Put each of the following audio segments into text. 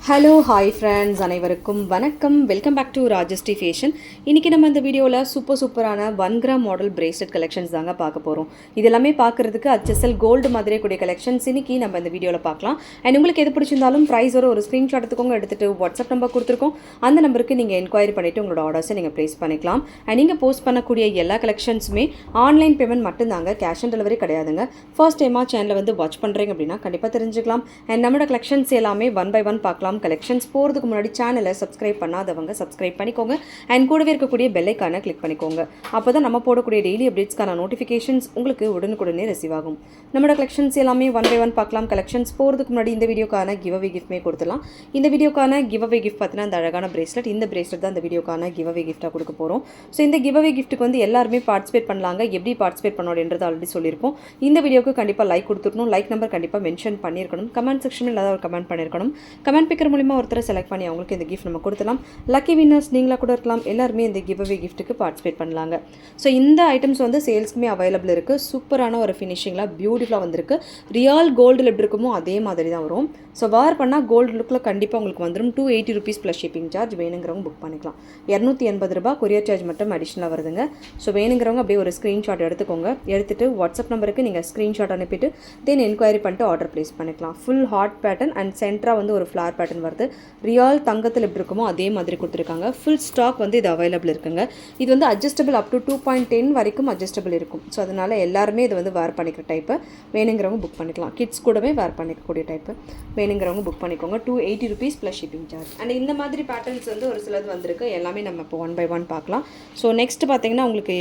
Hello hi friends, அனைவருக்கும் வணக்கம். Welcome back to Rajashree fashion. இன்றைக்கி நம்ம இந்த வீடியோவில் சூப்பரான 1 கிராம் மாடல் பிரேஸ்லெட் கலெக்ஷன்ஸ் தாங்க பார்க்க போகிறோம். இது எல்லாமே பார்க்குறதுக்கு HSL கோல்டு மாதிரியே கூடிய கலெக்ஷன்ஸ் இன்றைக்கி நம்ம இந்த வீடியோவில் பார்க்கலாம். அண்ட் உங்களுக்கு எது பிடிச்சிருந்தாலும் ப்ரைஸ் ஒரு ஸ்க்ரீன்ஷாட் எடுத்துக்கோங்க. எடுத்துகிட்டு வாட்ஸ்அப் நம்பர் கொடுத்துருக்கோம். அந்த நம்பருக்கு நீங்கள் என்கொயரி பண்ணிவிட்டு உங்களோட ஆர்டர்ஸை நீங்கள் ப்ளேஸ் பண்ணிக்கலாம். அண்ட் நீங்கள் போஸ்ட் பண்ணக்கூடிய எல்லா கலெக்ஷன்ஸுமே ஆன்லைன் பேமெண்ட் மட்டும்தாங்க, கேஷ் ஆன் டெலிவரி கிடையாதுங்க. ஃபர்ஸ்ட் டைமாக சேனலை வாட்ச் பண்ணுறீங்க அப்படின்னா கண்டிப்பாக தெரிஞ்சுக்கலாம். அண்ட் நம்மளோட கலெக்ஷன்ஸ் எல்லாமே 1 by 1 பார்க்கலாம். கலெக்ஷன்ஸ் போகிறதுக்கு முன்னாடி சேனலை சப்ஸ்கிரைப் பண்ணாதவங்க சப்ஸ்கிரைப் பண்ணிக்கோங்க. அண்ட் கூடவே இருக்கக்கூடிய பெல் ஐக்கானை கிளிக் பண்ணிக்கோங்க. அப்போ தான் நம்ம போடக்கூடிய டெய்லி அப்டேட்ஸ்க்கான நோட்டிஃபிகேஷன்ஸ் உங்களுக்கு உடனுக்குடனே ரிசீவ் ஆகும். நம்மளோட கலெக்ஷன்ஸ் எல்லாமே 1 by 1 பார்க்கலாம். கலெக்ஷன்ஸ் போகிறதுக்கு முன்னாடி இந்த வீடியோக்கான கிவ் அவே கிஃப்ட்மே கொடுத்துலாம். இந்த வீடியோக்கான கிவ் அவே கிஃப்ட் பார்த்தீங்கன்னா அந்த அழகான பிரேஸ்லெட். இந்த பிரேஸ்லெட் தான் இந்த வீடியோக்கான கிவ் அவே கிஃப்ட்டாக கொடுக்க போகிறோம். ஸோ இந்த கிவ் அவே கிஃப்ட்டுக்கு எல்லாருமே பார்ட்டிசிபேட் பண்ணலாங்க. எப்படி பார்ட்டிசிபேட் பண்ணணுன்றது ஆல்ரெடி சொல்லியிருப்போம். இந்த வீடியோக்கு கண்டிப்பாக லைக் கொடுத்துருக்கணும். லைக் நம்பர் கண்டிப்பாக மென்ஷன் பண்ணியிருக்கணும். கமெண்ட் செக்ஷனில் ஏதாவது ஒரு கமெண்ட் பண்ணியிருக்கணும். கமெண்ட் பிக்கர் மூலிமா ஒருத்தரை செலக்ட் பண்ணி அவங்களுக்கு இந்த கிஃப்ட் நம்ம கொடுத்துலாம். லக்கி வின்னர்ஸ் நீங்களாக கூட இருக்கலாம். எல்லாருமே இந்த கிவ் அவே கிஃப்ட்டுக்கு பார்ட்டிசிபேட் பண்ணலாங்க. ஸோ இந்த ஐட்டம்ஸ் சேல்ஸ்க்குமே அவைலபிள் இருக்குது. சூப்பரான ஒரு ஃபினிஷிங்கில் பியூட்டிஃபுல்லாக வந்திருக்கு. ரியல் கோல்டு எப்படி இருக்குமோ அதே மாதிரி தான் வரும். ஸோ வேர் பண்ணால் கோல்டு லுக்கில் கண்டிப்பாக உங்களுக்கு வந்துடும். 280 rupees ப்ளஸ் ஷிப்பிங் சார்ஜ். வேணுங்கிறவங்க புக் பண்ணிக்கலாம். 280 ரூபாய் கொரியர் சார்ஜ் மட்டும் அடிஷனலாக வருதுங்க. ஸோ வேணுங்கிறவங்க அப்படியே ஒரு ஸ்க்ரீன்ஷாட் எடுத்துக்கோங்க. எடுத்துகிட்டு வாட்ஸ்அப் நம்பருக்கு நீங்கள் ஸ்க்ரீன்ஷாட் அனுப்பிட்டு தென் என்கொயரி பண்ணிட்டு ஆர்டர் ப்ளேஸ் பண்ணிக்கலாம். ஃபுல் ஹார்ட் பேட்டர்ன் அண்ட் சென்டராக ஒரு ஃப்ளார் பேட்டர்ன் வருது. ரியல் தங்கத்தில் எப்படி இருக்குமோ அதே மாதிரி கொடுத்துருக்காங்க. ஃபுல் ஸ்டாக் இது அவைலபிள் இருக்குங்க. இது அட்ஜஸ்டபிள் அப் டு 2.10 வரைக்கும் அட்ஜஸ்டபிள் இருக்கும். ஸோ அதனால் எல்லாருமே இது வேர் பண்ணிக்கிற டைப்பு. வேணுங்கிறவங்க புக் பண்ணிக்கலாம். கிட்ஸ் கூடவே வேர் பண்ணிக்கக்கூடிய டைப்பு. வேணுங்கிறவங்க புக் பண்ணிக்கோங்க. 280 rupees plus shipping charge. And இந்த மாதிரி பேட்டர்ன்ஸ் ஒரு சிலது வந்திருக்கு. எல்லாமே நம்ம இப்போ 1 by 1 பார்க்கலாம். ஸோ நெக்ஸ்ட் பார்த்தீங்கன்னா உங்களுக்கு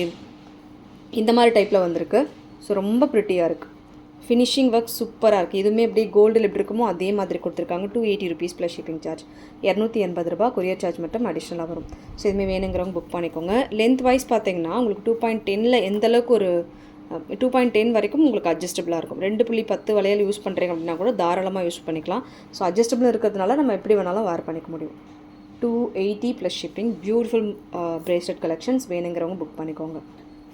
இந்த மாதிரி டைப்பில் வந்திருக்கு. ஸோ ரொம்ப ப்ரிட்டியாக இருக்குது. ஃபினிஷிங் ஒர்க் சூப்பராக இருக்குது. இதுவுமே எப்படி கோல்டில் எப்படி இருக்குமோ அதே மாதிரி கொடுத்துருக்காங்க. 280 rupees ப்ளஸ் ஷிப்பிங் சார்ஜ். 280 ரூபாய் கொரியர் சார்ஜ் மட்டும் அடிஷ்னலாக வரும். ஸோ இதுவுமே வேணுங்கிறவங்க புக் பண்ணிக்கோங்க. லென்த் வைஸ் பார்த்தீங்கன்னா உங்களுக்கு 2.10 எந்த அளவுக்கு ஒரு 2.10 வரைக்கும் உங்களுக்கு அட்ஜஸ்டபிளாக இருக்கும். 2.10 வளையல் யூஸ் பண்ணுறீங்க அப்படின்னா கூட தாராளமாக யூஸ் பண்ணிக்கலாம். ஸோ அட்ஜஸ்டபிள் இருக்கிறதுனால நம்ம எப்படி வேணாலும் வேர் பண்ணிக்க முடியும். 280 plus shipping. Beautiful bracelet collections. வேணுங்கிறவங்க புக் பண்ணிக்கோங்க.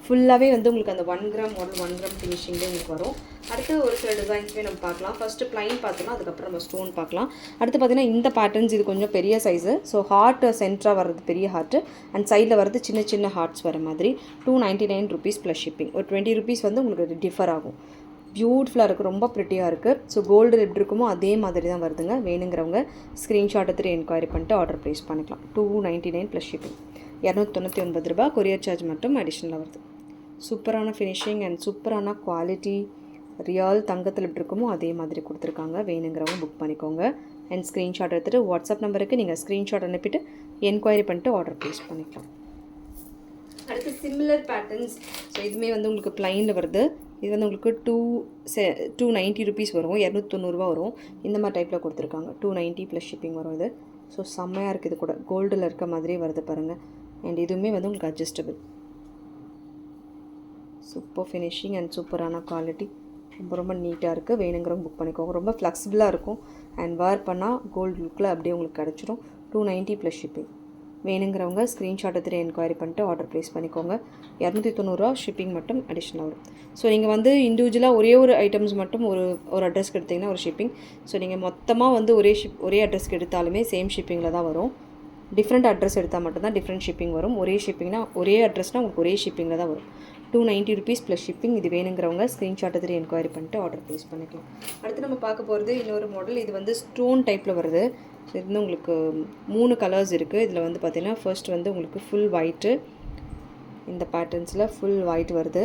ஃபுல்லாகவே உங்களுக்கு அந்த 1 கிராம் மாடல் 1 கிராம் ஃபினிஷிங்லேயே உங்களுக்கு வரும். அடுத்து ஒரு சில டிசைன்ஸுமே நம்ம பார்க்கலாம். ஃபஸ்ட்டு ப்ளைன் பார்த்தோம்னா அதுக்கப்புறம் நம்ம ஸ்டோன் பார்க்கலாம். அடுத்து பார்த்தீங்கன்னா இந்த பேட்டர்ன்ஸ் இது கொஞ்சம் பெரிய சைஸு. ஸோ ஹார்ட் சென்டராக வர்றது பெரிய ஹார்ட்டு அண்ட் சைடில் வர்றது சின்ன சின்ன ஹார்ட்ஸ் வர மாதிரி. 299 rupees ப்ளஸ் ஷிப்பிங். ஒரு 20 rupees உங்களுக்கு டிஃபர் ஆகும். பியூட்டிஃபுல்லாக இருக்குது. ரொம்ப ப்ரிட்டியாக இருக்குது. ஸோ கோல்டு எப்படி இருக்குமோ அதே மாதிரி தான் வருதுங்க. வேணுங்கிறவங்க ஸ்க்ரீன்ஷாட் எடுத்துகிட்டு என்கொயரி பண்ணிட்டு ஆர்டர் ப்ளேஸ் பண்ணிக்கலாம். 299 ப்ளஸ் ஷிப்பிங். 299 ரூபாய் கொரியர் சார்ஜ் மட்டும் அடிஷ்னலாக வருது. சூப்பரான ஃபினிஷிங் அண்ட் சூப்பரான குவாலிட்டி. ரியல் தங்கத்தில் எப்படி இருக்குமோ அதே மாதிரி கொடுத்துருக்காங்க. வேணுங்கிறவங்க புக் பண்ணிக்கோங்க. அண்ட் ஸ்க்ரீன்ஷாட் எடுத்துகிட்டு வாட்ஸ்அப் நம்பருக்கு நீங்கள் ஸ்க்ரீன்ஷாட் அனுப்பிட்டு என்கொயரி பண்ணிட்டு ஆர்டர் ப்ளேஸ் பண்ணிக்கலாம். அடுத்து சிமிலர் பேட்டர்ன்ஸ். ஸோ இதுவுமே உங்களுக்கு ப்ளைனில் வருது. இது உங்களுக்கு 290 rupees வரும். 290 ரூபா வரும். இந்த மாதிரி டைப்பில் கொடுத்துருக்காங்க. 290 ப்ளஸ் ஷிப்பிங் வரும் இது. ஸோ செம்மையாக இருக்குது. இது கூட கோல்டில் இருக்க மாதிரியே வருது பாருங்கள். அண்ட் இதுவுமே உங்களுக்கு அட்ஜஸ்டபிள். சூப்பர் ஃபினிஷிங் அண்ட் சூப்பரான குவாலிட்டி. ரொம்ப நீட்டாக இருக்குது. வேணுங்கிறவங்க புக் பண்ணிக்கோங்க. ரொம்ப ஃப்ளெக்சிபிளாக இருக்கும். அண்ட் வேர் பண்ணால் கோல்டு லுக்கில் அப்படியே உங்களுக்கு கிடச்சிடும். 290 ப்ளஸ் ஷிப்பிங். வேணுங்கிறவங்க ஸ்க்ரீன்ஷாட் எடுத்துகிட்டு என்கொயரி பண்ணிட்டு ஆர்டர் ப்ளேஸ் பண்ணிக்கோங்க. 290 ரூபா ஷிப்பிங் மட்டும் அடிஷ்னலாக வரும். ஸோ நீங்கள் இண்டிவிஜுவலாக ஒரே ஒரு ஐட்டம்ஸ் மட்டும் ஒரு அட்ரஸ்க்கு எடுத்திங்கன்னா ஒரு ஷிப்பிங். ஸோ நீங்கள் மொத்தமாக ஒரே அட்ரஸ்க்கு எடுத்தாலுமே சேம் ஷிப்பிங்கில் தான் வரும். டிஃப்ரெண்ட் அட்ரஸ் எடுத்தால் மட்டும்தான் டிஃப்ரெண்ட் ஷிப்பிங் வரும். ஒரே ஷிப்பிங்னா ஒரே அட்ரஸ்னால் உங்களுக்கு ஒரே ஷிப்பிங்கில் தான் வரும். 290 rupees ப்ளஸ் ஷிப்பிங். இது வேணுங்கிறவங்க ஸ்க்ரீன்ஷாட் எடுத்துகிட்டு என்கொயரி பண்ணிட்டு ஆர்டர் ப்ளேஸ் பண்ணிக்கலாம். அடுத்து நம்ம பார்க்க போகிறது இன்னொரு மாடல். இது ஸ்டோன் டைப்பில் வருது. இது உங்களுக்கு 3 கலர்ஸ் இருக்குது. இதில் பார்த்தீங்கன்னா ஃபர்ஸ்ட் உங்களுக்கு ஃபுல் ஒயிட்டு. இந்த பேட்டர்ன்ஸில் ஃபுல் ஒயிட் வருது.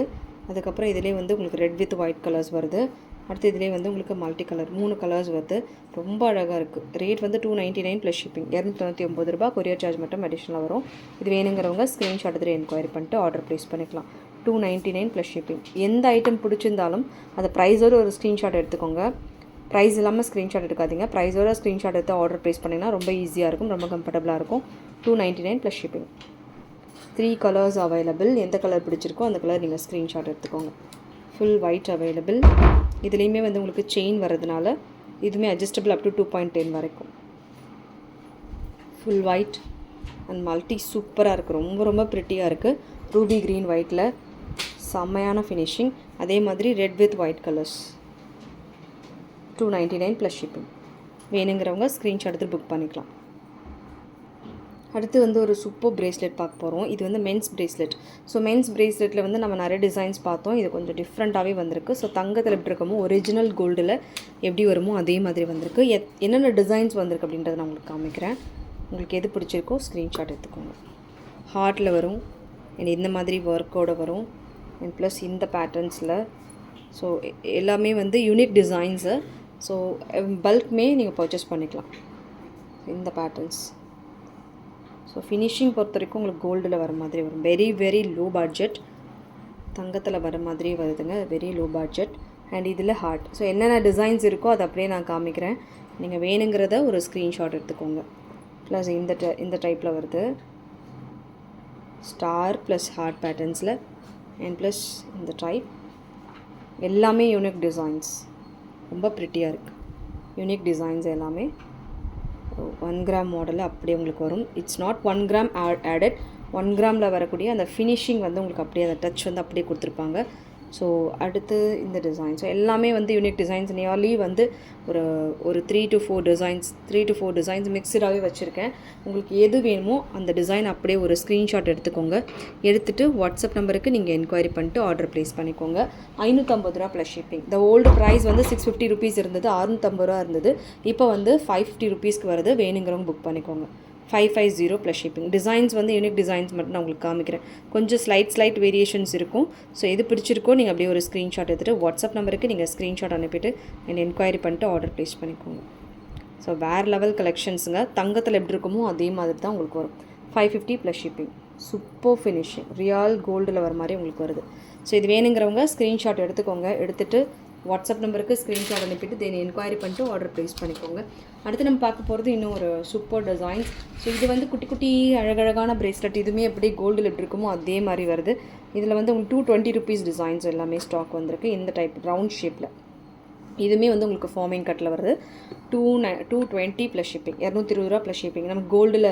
அதுக்கப்புறம் இதிலே உங்களுக்கு ரெட் வித் ஒயிட் கலர்ஸ் வருது. அடுத்து இதிலே உங்களுக்கு மல்டி கலர் 3 கலர்ஸ் வருது. ரொம்ப அழகாக இருக்குது. Rate 299 plus shipping. 299 ரூபாய் கொரியர் சார்ஜ் மட்டும் அடிஷ்னலாக வரும். இது வேணுங்கிறவங்க ஸ்க்ரீன்ஷாட் எடுத்துகிட்டு என்கொயரி பண்ணிட்டு ஆர்டர் ப்ளேஸ் பண்ணிக்கலாம். 299 ப்ளஸ் ஷிப்பிங். எந்த ஐட்டம் பிடிச்சிருந்தாலும் அந்த ப்ரைஸோடு ஒரு ஸ்க்ரீன்ஷாட் எடுத்துக்கோங்க. ப்ரைஸ் இல்லாமல் ஸ்க்ரீன்ஷாட் எடுக்காதீங்க. ப்ரைஸோட ஸ்க்ரீன்ஷாட் எடுத்து ஆர்டர் ப்ளேஸ் பண்ணிங்கன்னா ரொம்ப ஈஸியாக இருக்கும். ரொம்ப கம்ஃபர்டபுளாக இருக்கும். 299 ப்ளஸ் ஷிப்பிங். 3 colours available. எந்த கலர் பிடிச்சிருக்கோ அந்த கலர் நீங்கள் ஸ்க்ரீன்ஷாட் எடுத்துக்கோங்க. Full white available. இதுலேயுமே உங்களுக்கு செயின் வர்றதுனால இதுவுமே அட்ஜஸ்டபிள் அப் டு 2.10 வரைக்கும். ஃபுல் ஒயிட் அண்ட் மல்டி சூப்பராக இருக்குது. ரொம்ப ப்ரிட்டியாக இருக்குது. ரூபி க்ரீன் ஒயிட்டில் செம்மையான ஃபினிஷிங். அதே மாதிரி red with white colours. 299 plus shipping. வேணுங்கிறவங்க ஸ்க்ரீன்ஷாட் எடுத்து புக் பண்ணிக்கலாம். அடுத்து வந்து ஒரு சூப்பர் பிரேஸ்லெட் பார்க்க போகிறோம். இது வந்து மென்ஸ் பிரேஸ்லெட். ஸோ மென்ஸ் பிரேஸ்லெட்டில் வந்து நம்ம நிறைய டிசைன்ஸ் பார்த்தோம். இது கொஞ்சம் டிஃப்ரெண்ட்டாகவே வந்திருக்கு. ஸோ தங்கத்தில் எப்படி இருக்கமோ ஒரிஜினல் கோல்டில் எப்படி வருமோ அதே மாதிரி வந்திருக்கு. என்னென்ன டிசைன்ஸ் வந்திருக்கு அப்படின்றத நான் உங்களுக்கு காமிக்கிறேன். உங்களுக்கு எது பிடிச்சிருக்கோ ஸ்க்ரீன்ஷாட் எடுத்துக்கோங்க. ஹார்ட்டில் வரும் அண்ட் இந்த மாதிரி ஒர்க்கோடு வரும் அண்ட் ப்ளஸ் இந்த பேட்டர்ன்ஸில். ஸோ எல்லாமே வந்து யூனிக் டிசைன்ஸு. ஸோ பல்க்மே நீங்கள் பர்ச்சேஸ் பண்ணிக்கலாம். இந்த பேட்டர்ன்ஸ். ஸோ ஃபினிஷிங் பொறுத்த வரைக்கும் உங்களுக்கு கோல்டில் வர மாதிரி வரும். Very very low budget. தங்கத்தில் வர மாதிரி வருதுங்க. வெரி லோ பட்ஜெட் அண்ட் இதில் ஹார்ட். ஸோ என்னென்ன டிசைன்ஸ் இருக்கோ அதை அப்படியே நான் காமிக்கிறேன். நீங்கள் வேணுங்கிறத ஒரு ஸ்க்ரீன்ஷாட் எடுத்துக்கோங்க. ப்ளஸ் இந்த டைப்பில் வருது. ஸ்டார் ப்ளஸ் ஹார்ட் பேட்டர்ன்ஸில் அண்ட் ப்ளஸ் இந்த டைப். எல்லாமே யூனிக் டிசைன்ஸ். ரொம்ப ப்ரிட்டியாக இருக்குது. யூனிக் டிசைன்ஸ் எல்லாமே 1 கிராம் மாடலில் அப்படியே உங்களுக்கு வரும். It's not 1 gram added. 1 கிராமில் வரக்கூடிய அந்த ஃபினிஷிங் வந்து உங்களுக்கு அப்படியே அந்த டச் வந்து அப்படியே கொடுத்துருப்பாங்க. ஸோ அடுத்து இந்த டிசைன். ஸோ எல்லாமே வந்து யூனிக் டிசைன்ஸ். நியர்லி வந்து ஒரு 3 to 4 டிசைன்ஸ் மிக்சடாகவே வச்சுருக்கேன். உங்களுக்கு எது வேணுமோ அந்த டிசைன் அப்படியே ஒரு ஸ்க்ரீன்ஷாட் எடுத்துக்கோங்க. எடுத்துகிட்டு வாட்ஸ்அப் நம்பருக்கு நீங்கள் என்கொயரி பண்ணிட்டு ஆர்டர் ப்ளேஸ் பண்ணிக்கோங்க. 550 ரூபா ப்ளஸ் ஷிப்பிங். இந்த ஓல்டு ப்ரைஸ் வந்து 650 ருபீஸ் இருந்தது, 650 ரூபா இருந்தது. இப்போ வந்து 550 ருபீஸ்க்கு வருது. வேணுங்கிறவங்க புக் பண்ணிக்கோங்க. 550 ப்ளஸ் ஷிப்பிங். டிசைன்ஸ் வந்து யூனிக் டிசைன்ஸ் மட்டும் நான் உங்களுக்கு காமிக்கிறேன். கொஞ்சம் ஸ்லைட் வேரியேஷன்ஸ் இருக்கும். ஸோ எது பிடிச்சிருக்கோ நீங்கள் அப்படியே ஒரு ஸ்க்ரீன்ஷாட் எடுத்துகிட்டு வாட்ஸ்அப் நம்பருக்கு நீங்கள் ஸ்க்ரீன்ஷாட் அனுப்பிட்டு என்கொயரி பண்ணிட்டு ஆர்டர் ப்ளேஸ் பண்ணிக்கோங்க. ஸோ வேறு லெவல் கலெக்ஷன்ஸுங்க. தங்கத்தில் எப்படி இருக்குமோ அதே மாதிரி தான் உங்களுக்கு வரும். 550 plus shipping. Super finishing. Real கோல்டில் வர மாதிரி உங்களுக்கு வருது. ஸோ இது வேணுங்கிறவங்க ஸ்க்ரீன்ஷாட் எடுத்துக்கோங்க. எடுத்துகிட்டு வாட்ஸ்அப் நம்பருக்கு ஸ்க்ரீன்ஷாட் அனுப்பிட்டு தென் என்கொயரி பண்ணிட்டு ஆர்டர் ப்ளேஸ் பண்ணிக்கோங்க. அடுத்து நம்ம பார்க்க போகிறது இன்னும் ஒரு சூப்பர் டிசைன்ஸ். ஸோ இது வந்து குட்டி குட்டி அழகழகான பிரேஸ்லெட். இதுவுமே எப்படி கோல்டில் எப்படி இருக்குமோ அதே மாதிரி வருது. இதில் வந்து உங்களுக்கு 220 ருபீஸ் டிசைன்ஸ் எல்லாமே ஸ்டாக் வந்திருக்கு. இந்த டைப் ரவுண்ட் ஷேப்பில் இதுவுமே வந்து உங்களுக்கு ஃபார்மிங் கட்டில் வருது. 220 ப்ளஸ் ஷிப்பிங். 220 ரூபா ப்ளஸ் ஷிப்பிங். நம்ம கோல்டில்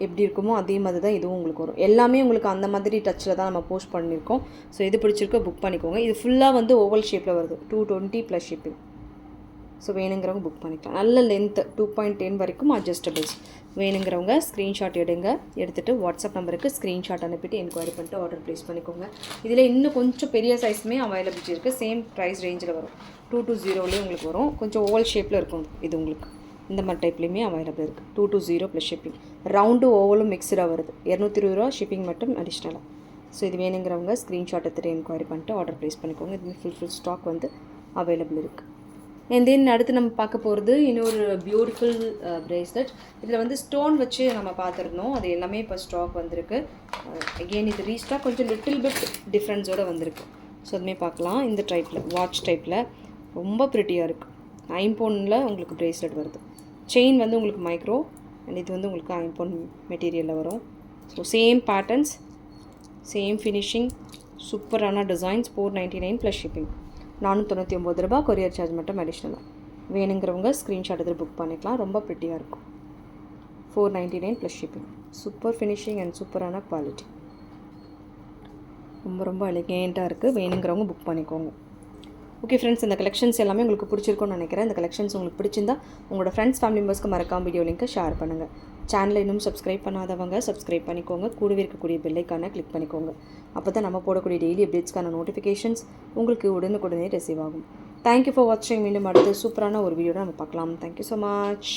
எப்படி இருக்குமோ அதே மாதிரி தான் இதுவும் உங்களுக்கு வரும். எல்லாமே உங்களுக்கு அந்த மாதிரி டச்சில் தான் நம்ம போஸ்ட் பண்ணியிருக்கோம். ஸோ எது பிடிச்சிருக்கோ புக் பண்ணிக்கோங்க. இது ஃபுல்லாக வந்து ஓவல் ஷேப்பில் வருது. 220 ப்ளஸ் ஷிப்பிங். ஸோ வேணுங்கிறவங்க புக் பண்ணிக்கலாம். நல்ல லென்த்து 2.10 வரைக்கும் அட்ஜஸ்டபிள்ஸ். வேணுங்கிறவங்க ஸ்க்ரீன்ஷாட் எடுத்துகிட்டு வாட்ஸ்அப் நம்பருக்கு ஸ்க்ரீன்ஷாட் அனுப்பிட்டு என்கொயரி பண்ணிட்டு ஆர்டர் ப்ளேஸ் பண்ணிக்கோங்க. இதில் இன்னும் கொஞ்சம் பெரிய சைஸுமே அவைலபிலிட்டி இருக்குது. சேம் ப்ரைஸ் ரேஞ்சில் வரும். 220 உங்களுக்கு வரும். கொஞ்சம் ஓவல் ஷேப்பில் இருக்கும் இது உங்களுக்கு. இந்த மாதிரி டைப்லேயுமே அவைலபிள் இருக்குது. 220 ப்ளஸ் ஷிப்பிங். ரவுண்டு ஓவலும் மிக்சடாக வருது. 220 ரூபா ஷிப்பிங் மட்டும் அடிஷ்னலாக. ஸோ இது வேணுங்கிறவங்க ஸ்க்ரீன்ஷாட் எடுத்துகிட்டு என்கொயரி பண்ணிட்டு ஆர்டர் ப்ளேஸ் பண்ணிக்கோங்க. இது ஃபுல் ஸ்டாக் வந்து அவைலபிள் இருக்குது. அண்ட் தென் அடுத்து நம்ம பார்க்க போகிறது இன்னொரு பியூட்டிஃபுல் பிரேஸ்லெட். இதில் வந்து ஸ்டோன் வச்சு நம்ம பார்த்துருந்தோம். அது எல்லாமே இப்போ ஸ்டாக் வந்திருக்கு. அகெயின் இது ரீஸ்டாக் கொஞ்சம் லிட்டில் பிட் டிஃப்ரென்ஸோடு வந்திருக்கு. ஸோ அதுமே பார்க்கலாம். இந்த டைப்பில் வாட்ச் டைப்பில் ரொம்ப ப்ரிட்டியாக இருக்குது. ஐம்பொனில் உங்களுக்கு பிரேஸ்லெட் வருது. செயின் வந்து உங்களுக்கு மைக்ரோ அண்ட் இது வந்து உங்களுக்கு ஐம்பொன் மெட்டீரியலில் வரும். So same patterns, same finishing, சூப்பரான டிசைன்ஸ். 499 plus shipping. 499 ரூபா. கொரியர் சார்ஜ் மட்டும் அடிஷ்னலாக. வேணுங்கிறவங்க ஸ்க்ரீன்ஷாட் எடுத்து புக் பண்ணிக்கலாம். ரொம்ப ப்ரிட்டியாக இருக்கும். 499 plus shipping. Super finishing and சூப்பரான குவாலிட்டி. ரொம்ப எலிகேண்ட்டாக இருக்குது. வேணுங்கிறவங்க புக் பண்ணிக்கோங்க. ஓகே ஃப்ரெண்ட்ஸ், இந்த கலெக்ஷன்ஸ் எல்லாமே உங்களுக்கு பிடிச்சிருக்கும்னு நினைக்கிறேன். இந்த கலெக்ஷன்ஸ் உங்களுக்கு பிடிச்சிருந்தா உங்களோட ஃப்ரெண்ட்ஸ் ஃபேமிலி மெம்பர்ஸ்க்கு மறக்காம வீடியோ லிங்க்கை ஷேர் பண்ணுங்கள். சேனலை இன்னும் சப்ஸ்கிரைப் பண்ணாதவங்க சப்ஸ்கிரைப் பண்ணிக்கோங்க. கூடவே இருக்கக்கூடிய பெல்லைக்கான கிளிக் பண்ணிக்கோங்க. அப்போ தான் நம்ம போடக்கூடிய டெய்லி அப்டேட்ஸ்க்கான நோட்டிஃபிகேஷன்ஸ் உங்களுக்கு உடனுக்குடனே ரிசீவ் ஆகும். தேங்க்யூ ஃபார் வாட்சிங். மீண்டும் அடுத்து சூப்பரான ஒரு வீடியோட நம்ம பார்க்கலாம். Thank you so much.